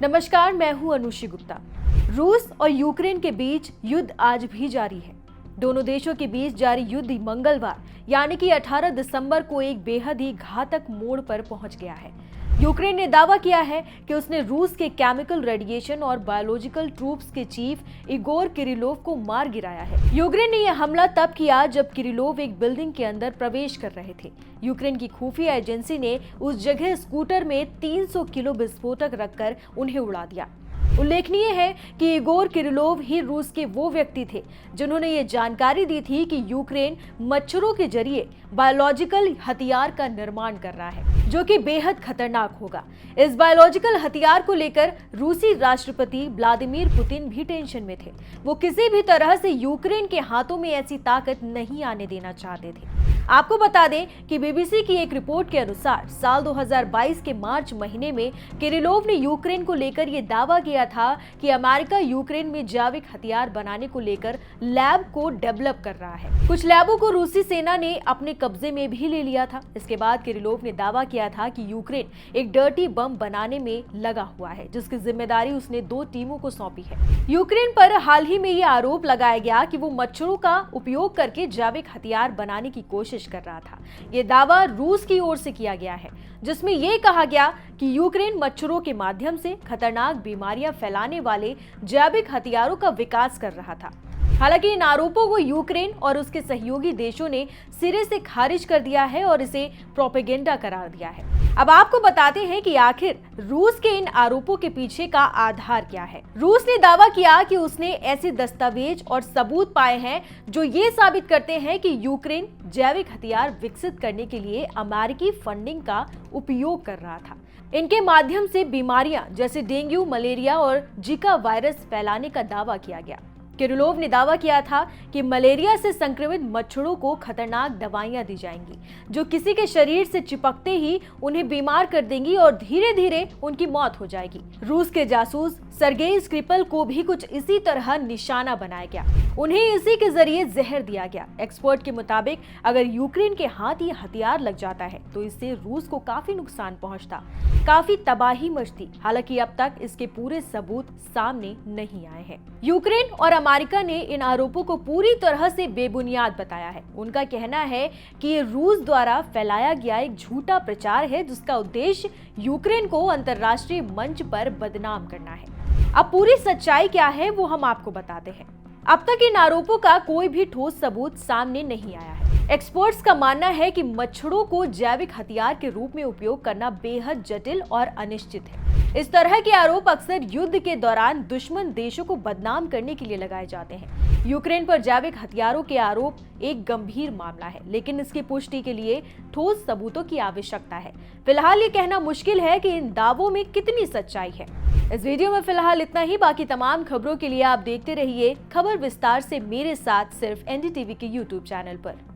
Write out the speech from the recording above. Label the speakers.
Speaker 1: नमस्कार, मैं हूं अनुषी गुप्ता। रूस और यूक्रेन के बीच युद्ध आज भी जारी है। दोनों देशों के बीच जारी युद्ध मंगलवार यानी कि 18 दिसंबर को एक बेहद ही घातक मोड़ पर पहुंच गया है। यूक्रेन ने दावा किया है कि उसने रूस के केमिकल रेडिएशन और बायोलॉजिकल ट्रूप्स के चीफ इगोर किरिलोव को मार गिराया है। यूक्रेन ने यह हमला तब किया जब किरिलोव एक बिल्डिंग के अंदर प्रवेश कर रहे थे। यूक्रेन की खुफिया एजेंसी ने उस जगह स्कूटर में 300 किलो विस्फोटक रखकर उन्हें उड़ा दिया। उल्लेखनीय है कि इगोर किरिलोव ही रूस के वो व्यक्ति थे जिन्होंने ये जानकारी दी थी कि यूक्रेन मच्छरों के जरिए बायोलॉजिकल हथियार का निर्माण कर रहा है, जो कि बेहद खतरनाक होगा। इस बायोलॉजिकल हथियार को लेकर रूसी राष्ट्रपति व्लादिमीर पुतिन भी टेंशन में थे। वो किसी भी तरह से यूक्रेन के हाथों में ऐसी ताकत नहीं आने देना चाहते थे। आपको बता दें कि बीबीसी की एक रिपोर्ट के अनुसार साल 2022 के मार्च महीने में किरिलोव ने यूक्रेन को लेकर यह दावा किया था कि अमेरिका यूक्रेन में जैविक हथियार बनाने को लेकर लैब को डेवलप कर रहा है। कुछ लैबों को रूसी सेना ने अपने कब्जे में भी ले लिया था। इसके बाद किरिलोव ने दावा किया था कि यूक्रेन एक डर्टी बम बनाने में लगा हुआ है, जिसकी जिम्मेदारी उसने 2 टीमों को सौंपी है। यूक्रेन पर हाल ही में यह आरोप लगाया गया कि वो मच्छरों का उपयोग करके जैविक हथियार बनाने की कोशिश कर रहा था। ये दावा रूस की ओर से किया गया है, जिसमें यह कहा गया कि यूक्रेन मच्छरों के माध्यम से खतरनाक बीमारियां फैलाने वाले जैविक हथियारों का विकास कर रहा था। हालांकि इन आरोपों को यूक्रेन और उसके सहयोगी देशों ने सिरे से खारिज कर दिया है और इसे प्रोपेगेंडा करार दिया है। अब आपको बताते हैं कि आखिर रूस के इन आरोपों के पीछे का आधार क्या है। रूस ने दावा किया कि उसने ऐसे दस्तावेज और सबूत पाए हैं जो ये साबित करते हैं कि यूक्रेन जैविक हथियार विकसित करने के लिए अमेरिकी फंडिंग का उपयोग कर रहा था। इनके माध्यम से बीमारियां जैसे डेंगू, मलेरिया और जिका वायरस फैलाने का दावा किया गया। किरिलोव ने दावा किया था कि मलेरिया से संक्रमित मच्छरों को खतरनाक दवाइयां दी जाएंगी, जो किसी के शरीर से चिपकते ही उन्हें बीमार कर देंगी और धीरे धीरे उनकी मौत हो जाएगी। रूस के जासूस सर्गेई स्क्रिपल को भी कुछ इसी तरह निशाना बनाया गया। उन्हें इसी के जरिए जहर दिया गया। एक्सपर्ट के मुताबिक अगर यूक्रेन के हाथ ये हथियार लग जाता है तो इससे रूस को काफी नुकसान पहुंचता, काफी तबाही मचती। हालांकि अब तक इसके पूरे सबूत सामने नहीं आए हैं। यूक्रेन और अमेरिका ने इन आरोपों को पूरी तरह से बेबुनियाद बताया है। उनका कहना है कि ये रूस द्वारा फैलाया गया एक झूठा प्रचार है, जिसका उद्देश्य यूक्रेन को अंतर्राष्ट्रीय मंच पर बदनाम करना है। अब पूरी सच्चाई क्या है वो हम आपको बताते हैं। अब तक इन आरोपों का कोई भी ठोस सबूत सामने नहीं आया है। एक्सपर्ट्स का मानना है कि मच्छरों को जैविक हथियार के रूप में उपयोग करना बेहद जटिल और अनिश्चित है। इस तरह के आरोप अक्सर युद्ध के दौरान दुश्मन देशों को बदनाम करने के लिए लगाए जाते हैं। यूक्रेन पर जैविक हथियारों के आरोप एक गंभीर मामला है, लेकिन इसकी पुष्टि के लिए ठोस सबूतों की आवश्यकता है। फिलहाल ये कहना मुश्किल है कि इन दावों में कितनी सच्चाई है। इस वीडियो में फिलहाल इतना ही। बाकी तमाम खबरों के लिए आप देखते रहिए खबर विस्तार से मेरे साथ, सिर्फ एनडीटीवी के यूट्यूब चैनल पर।